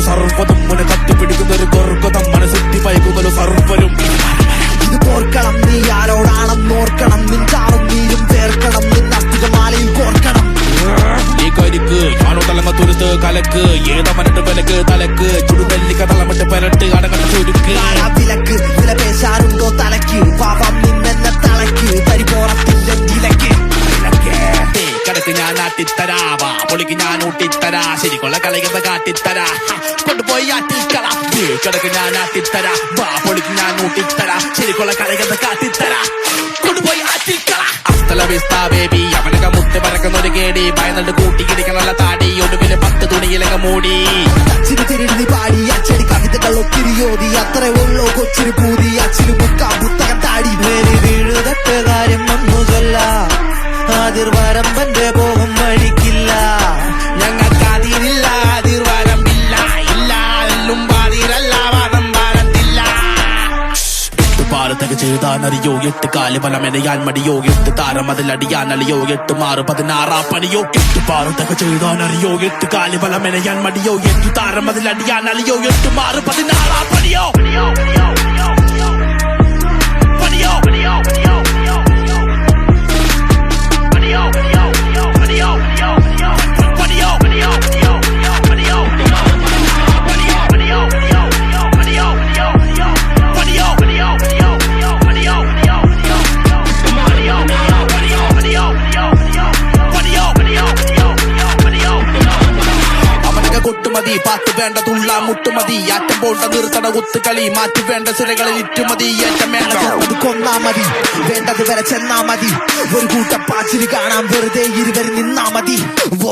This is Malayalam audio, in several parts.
പൈകുകലോ സർവ്വതും മുനെ കത്തിപ്പിടിക്കുന്നൊരു ഗർഗതം മനസ്സിത്തി പൈകുകലോ സർവ്വരും. ഇത് പോർക്കണം, നീ ആരോടാണെന്നോർക്കണം, നിൻചാറും നീരും ചേർക്കണം, നിന്നസ്തികമാലയിൽ കോർക്കണം. നീ കരിക്ക് ഞാനോടലങ്ങ തുരുത്ത് കലക്ക് ഏതമനട്ട് വിലക്ക് തലക്ക് ചുടുവെല്ലിക്ക തളമിട്ട് പെരട്ട് അടങ്ങണ ചുരുക്ക്. വിലക്ക് വില പേശാനുണ്ടോ തലക്ക്, പാപം നിന്നെന്നെ തളക്ക് തരിപോറത്തിന്റെ ഇലക്ക്. കടക്ക് ഞാൻ ആട്ടിത്തരാവാ പൊളിക്ക് ഞാൻ ഊട്ടിത്തരാ ശരിക്കൊള്ള കളയുന്ന കാട്ടിത്തരാ കൊണ്ടുപോയി ആട്ടിത്തര. കടക്ക് ഞാൻ ആട്ടിത്തരാ വാ പൊളിക്ക് ഞാൻ ഊട്ടിത്തരാ ശരിക്കൊള്ള കളയുന്ന കാട്ടിത്തരാ കൊണ്ടുപോയി ആട്ടിത്തര. അസ്തല വിസ്താ ബേബി അവനൊക്കെ മുട്ട് പറക്കുന്നൊരു കേടി ഭയന്നിട്ട് കൂട്ടിക്കിടിക്കണല്ല താടി ഒടുവില് 10 തുണിയിലൊക്കെ മൂടി. അച്ചിരി തിരിഞ്ഞി പാടി അച്ചടി കവിതകൾ ഒത്തിരി ഓതി അത്രേ ഉള്ളോ കൊച്ചിരി പൂതി അച്ചിരി മുക്കാ പുത്തകം താടി. വേരി വീഴുതട്ട കാര്യം ഒന്നു ചൊല്ല അതിർവരമ്പന്റെ പോകും വഴിക്കില്ല. ഞങ്ങൾക്ക് അതിരില്ല അതിർവരമ്പില്ല ഇല്ല എല്ലും പാതിരല്ല വാദം പാരത്തില്ല. 8 പാലത്തൊക്കെ ചെയ്താനറിയോ 8 കാല് ഫലമെനയാൻ മടിയോ 8 താരം അതിലടിയാൻ അളിയോ 8 മാറ് 16 പണിയോ. 8 പാലത്തൊക്കെ ചെയ്താനറിയോ 8 കാല് ഫലമെനയാൻ മടിയോ 8 താരം അതിലടിയാൻ അളിയോ 8 മാറ് 16 പണിയോ. കൊട്ടുമതി പാട്ട് വേണ്ട തുള്ള മുട്ടുമതി ആറ്റം പോണ്ട നിർത്തട ഒത്തുകളി മാറ്റി വേണ്ട സിരകളിൽ ഇറ്റുമതി ഏറ്റം വേണ്ട കൊന്നാ മതി വേണ്ടത് വരെ ചെന്നാ മതി. ഒരു കൂട്ടം പാച്ചിരി കാണാൻ വെറുതെ ഇരുവരും നിന്നാ മതി.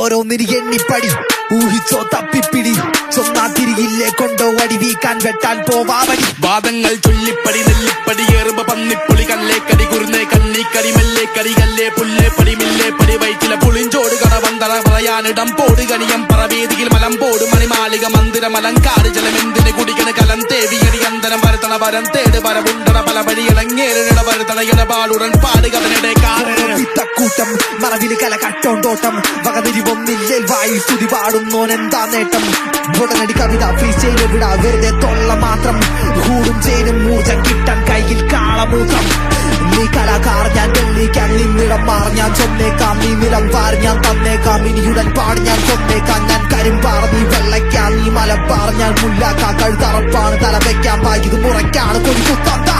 ഓരോന്നിരി എണ്ണിപ്പടി ഊഹിച്ചോ തപ്പിപ്പിടി ചൊന്നാ തിരിയില്ലേ കൊണ്ടോ അടി വീക്കാൻ വെട്ടാൻ പോവാമടി. വാദങ്ങൾ ചൊല്ലിപ്പടി നെല്ലിപ്പടി ഏറുമ്പോ പന്നിപ്പൊളി കല്ലേക്കടി കുറുന്നേ കണ്ണിക്കടി മെല്ലേക്കടി കല്ലേ പുല്ലേപ്പടി മില്ലേപ്പടി വൈറ്റില പുളിഞ്ചോട് കട വന്തറ പറയാനിടം പോട് കണിയം പറവേദിയിൽ മലം പോട് മണിമാളിക മന്ദിരം അലങ്കാട് ജലമെന്തിന് കുടിക്കണ കലം തേവിയടി അന്തരം വരുത്തണ വരം തേട് വരവുണ്ടട പല വഴി ഇളങ്ങേറിട വരുത്തണ ഇടപാടുടൻ പാടുക അതിനിടെ കൂട്ടം മറവില് കല കട്ടോണ്ടോട്ടം വകതിരിവൊന്നില്ലേൽ വായി സ്തുതി പാടുന്നോൻ എന്താ നേട്ടം. ഉടനടി കവിത ഫീച്ചയിൽ വിടാ വെറുതെ തൊള്ള മാത്രം കൂടും ചേരും മൂർജം കിട്ടാൻ കയ്യിൽ കാളമൂത്രം. നീ കലാകാർ ഞാൻ തെളിയിക്കാൻ നിന്നിടം മാറി ഞാൻ ചൊന്നേക്കാം നീ നിലം വാർ ഞാൻ തന്നേക്കാം ഇനിയുടൻ പാടി ഞാൻ കൊന്നേക്കാം. ഞാൻ കരിമ്പാറ നീ വെള്ളയ്ക്കാം നീ മലപ്പാറ ഞാൻ മുല്ലാക്കാ കഴുതറപ്പാണ് തല വെക്കാൻ വായിക്കുന്നത് മുറയ്ക്കാണ് കൊടി കുത്താത്ത.